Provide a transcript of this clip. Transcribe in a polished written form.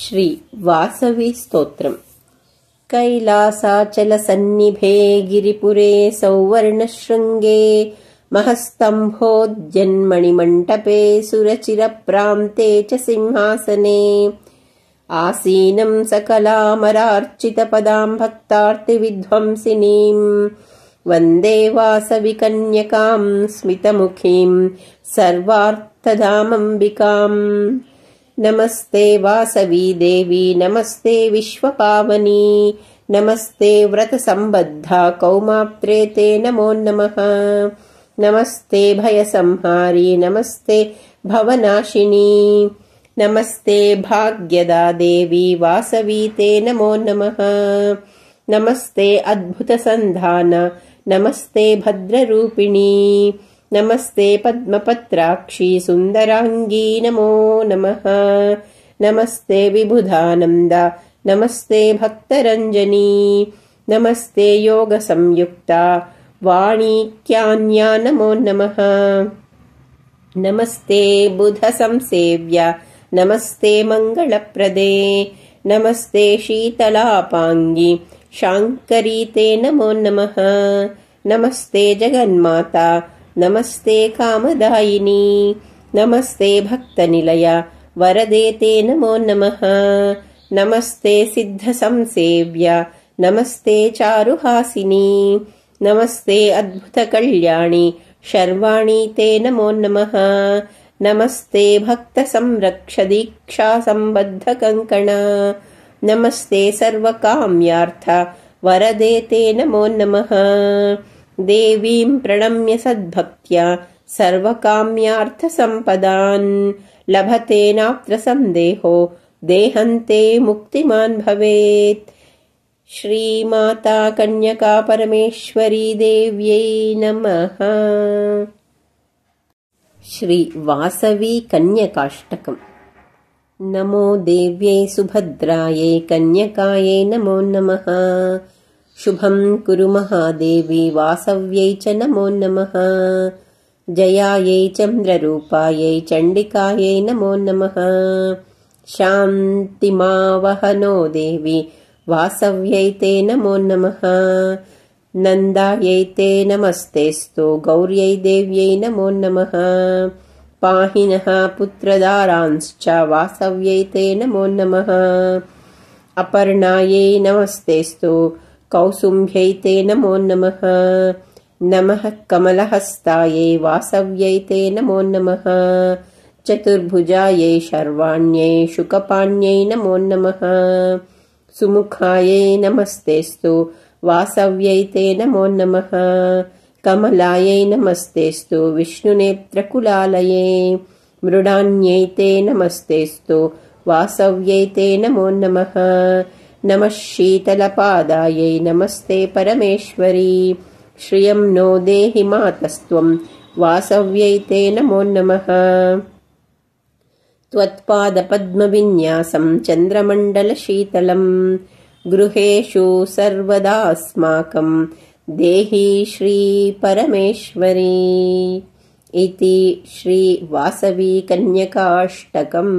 श्री वासवी स्तोत्रम्। कैलासाचलसन्निभे गिरिपुरे सौवर्णशृङ्गे महस्तम्भोद्यन्मणिमण्टपे सुरचिरप्रान्ते च सिंहासने आसीनं सकलामरार्चितपदां भक्तार्तिविध्वंसिनीं वन्दे वासविकन्यकां स्मितमुखीं सर्वार्थधामम्बिकाम्। नमस्ते वासवी देवी नमस्ते विश्वपावनी नमस्ते व्रतसम्बद्धा कौमात्रे ते नमो नमः। नमस्ते भयसंहारी नमस्ते भवनाशिनी नमस्ते भाग्यदा देवी वासवी ते नमो नमः। नमस्ते अद्भुतसन्धान नमस्ते भद्ररूपिणी नमस्ते पद्मपत्राक्षी सुन्दरांगी नमो नमः। नमस्ते विबुधानन्द नमस्ते भक्तरञ्जनी नमस्ते योगसंयुक्ता वाणीक्यान्या नमो नमः। नमस्ते बुधसंसेव्या नमस्ते मङ्गलप्रदे नमस्ते शीतलापाङ्गी शाङ्करी ते नमो नमः। नमस्ते जगन्माता नमस्ते कामदायिनी नमस्ते भक्तनिलया वरदे ते नमो नमः। नमस्ते सिद्धसंसेव्या नमस्ते चारुहासिनी नमस्ते अद्भुतकल्याणी शर्वाणी ते नमो नमः। नमस्ते भक्तसंरक्ष दीक्षा सम्बद्धकङ्कणा नमस्ते सर्वकाम्यार्थ वरदे ते नमो नमः। देवीं प्रणम्य सद्भक्त्या सर्वकाम्यार्थसम्पदान् लभते नात्र सन्देहो देहन्ते मुक्तिमान् भवेत्। श्रीमाता कन्यका परमेश्वरी देव्यै नमः। श्री वासवी कन्यकाष्टकम्। नमो देव्यै सुभद्रायै कन्यकायै नमो नमः। शुभं कुरु महादेवी वासव्यै च नमो नमः। जयायै चन्द्ररूपायै चण्डिकायै नमो नमः। शान्तिमावहनो देवी वासव्यै ते नमो नमः। नन्दायै ते नमस्तेस्तु गौर्यै देव्यै नमो नमः। पाहिनः पुत्रदारांश्च वासव्यै ते नमो नमः। अपर्णायै नमस्तेस्तु कौसुम्भ्यै ते नमो नमः। नमः कमलहस्तायै वासव्यै ते नमो नमः। चतुर्भुजायै शर्वाण्यै शुकपाण्यै नमो नमः। सुमुखायै नमस्तेस्तु वासव्यै ते नमो नमः। कमलायै नमस्तेस्तु विष्णुनेत्रकुलालये मृडान्यै ते नमस्तेस्तु वासव्यै ते नमो नमः। नमः शीतलपादायै नमस्ते परमेश्वरी श्रियं नो देहि मातस्त्वं वासव्यै ते नमो नमः। त्वत्पादपद्मविन्यासं चन्द्रमण्डलशीतलं गृहेषु सर्वदास्माकं देहि श्रीपरमेश्वरी इति श्री वासवी कन्यकाष्टकम्।